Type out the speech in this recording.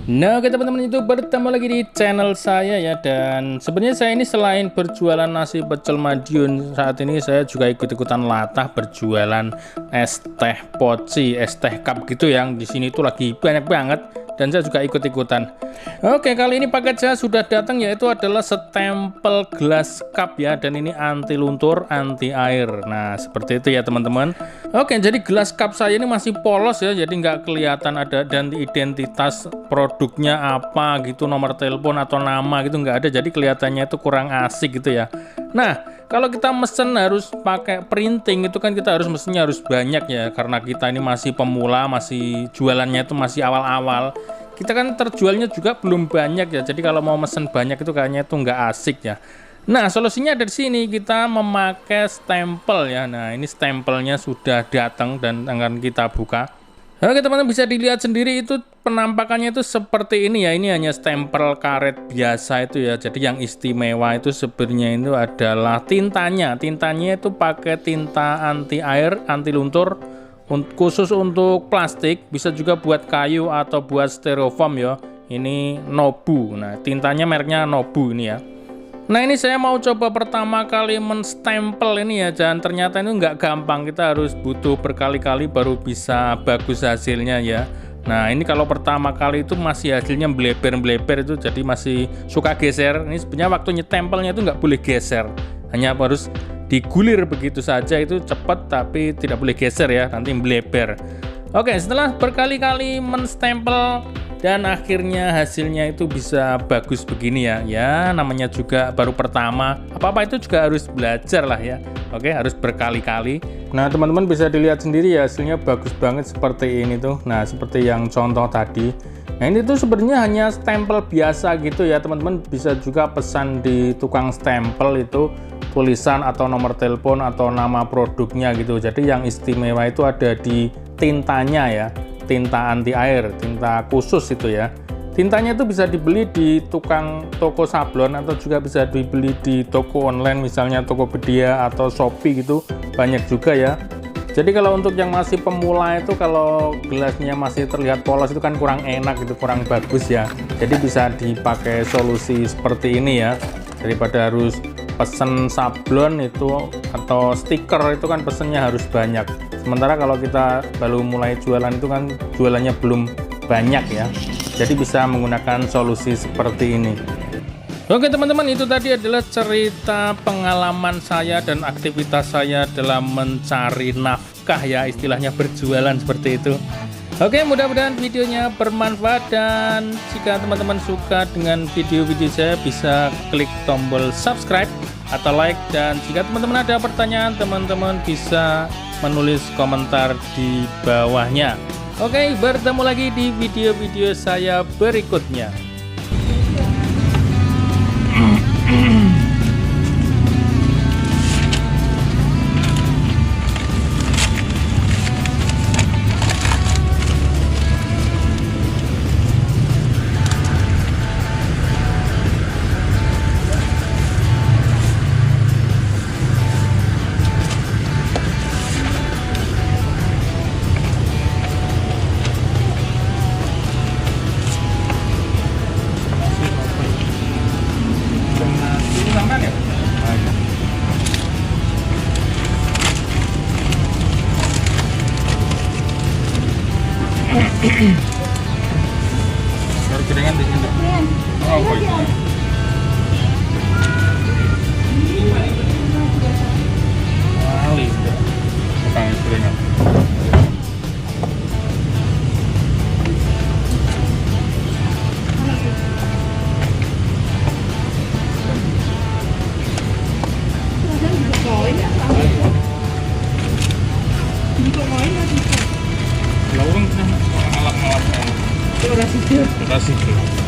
Nah, oke teman-teman, itu bertemu lagi di channel saya ya. Dan sebenarnya saya ini selain berjualan nasi pecel Madiun, saat ini saya juga ikut-ikutan latah berjualan es teh poci, es teh cup gitu, yang di sini tuh lagi banyak banget dan saya juga ikut-ikutan. Oke, kali ini paket saya sudah datang, yaitu adalah stempel gelas cup ya, dan ini anti luntur, anti air. Nah, seperti itu ya teman-teman. Oke, jadi gelas cup saya ini masih polos ya, jadi nggak kelihatan ada dan identitas produknya apa gitu, nomor telepon atau nama gitu nggak ada, jadi kelihatannya itu kurang asik gitu ya. Nah, kalau kita mesen harus pakai printing itu kan kita harus mesennya harus banyak ya, karena kita ini masih pemula, masih jualannya itu masih awal-awal. Kita kan terjualnya juga belum banyak ya, jadi kalau mau mesen banyak itu kayaknya itu nggak asik ya. Nah, solusinya dari sini kita memakai stempel ya. Nah, ini stempelnya sudah datang dan akan kita buka. Oke teman-teman, bisa dilihat sendiri itu penampakannya itu seperti ini ya. Ini hanya stempel karet biasa itu ya. Jadi yang istimewa itu sebenarnya itu adalah tintanya. Tintanya itu pakai tinta anti air, anti luntur, khusus untuk plastik, bisa juga buat kayu atau buat styrofoam ya. Ini Nobu. Nah, tintanya mereknya Nobu ini ya. Nah, ini saya mau coba pertama kali menstempel ini ya, dan ternyata ini nggak gampang, kita harus butuh berkali-kali baru bisa bagus hasilnya ya. Nah, ini kalau pertama kali itu masih hasilnya bleber-bleber itu, jadi masih suka geser. Ini sebenarnya waktu nyetempelnya itu nggak boleh geser, hanya harus digulir begitu saja, itu cepat tapi tidak boleh geser ya, nanti bleber. Oke, setelah berkali-kali menstempel dan akhirnya hasilnya itu bisa bagus begini ya. Ya, namanya juga baru pertama, apa-apa itu juga harus belajar lah ya. Oke, harus berkali-kali. Nah, teman-teman bisa dilihat sendiri ya, hasilnya bagus banget seperti ini tuh. Nah, seperti yang contoh tadi. Nah, ini tuh sebenarnya hanya stempel biasa gitu ya, teman-teman. Bisa juga pesan di tukang stempel itu tulisan atau nomor telepon atau nama produknya gitu. Jadi yang istimewa itu ada di tintanya ya, tinta anti air, tinta khusus itu ya. Tintanya itu bisa dibeli di tukang toko sablon atau juga bisa dibeli di toko online, misalnya Tokopedia atau Shopee gitu, banyak juga ya. Jadi kalau untuk yang masih pemula itu, kalau gelasnya masih terlihat polos itu kan kurang enak gitu, kurang bagus ya. Jadi bisa dipakai solusi seperti ini ya, daripada harus pesen sablon itu atau stiker itu kan pesennya harus banyak. Sementara kalau kita baru mulai jualan itu kan jualannya belum banyak ya. Jadi bisa menggunakan solusi seperti ini. Oke teman-teman, itu tadi adalah cerita pengalaman saya dan aktivitas saya dalam mencari nafkah ya, istilahnya berjualan seperti itu. Oke, mudah-mudahan videonya bermanfaat, dan jika teman-teman suka dengan video-video saya bisa klik tombol subscribe atau like, dan jika teman-teman ada pertanyaan teman-teman bisa menulis komentar di bawahnya. Oke, bertemu lagi di video-video saya berikutnya. Baru gorengan di sini. Oh, baik. Wali, bukan gorengan. Lawang alat-alat. Terima kasih.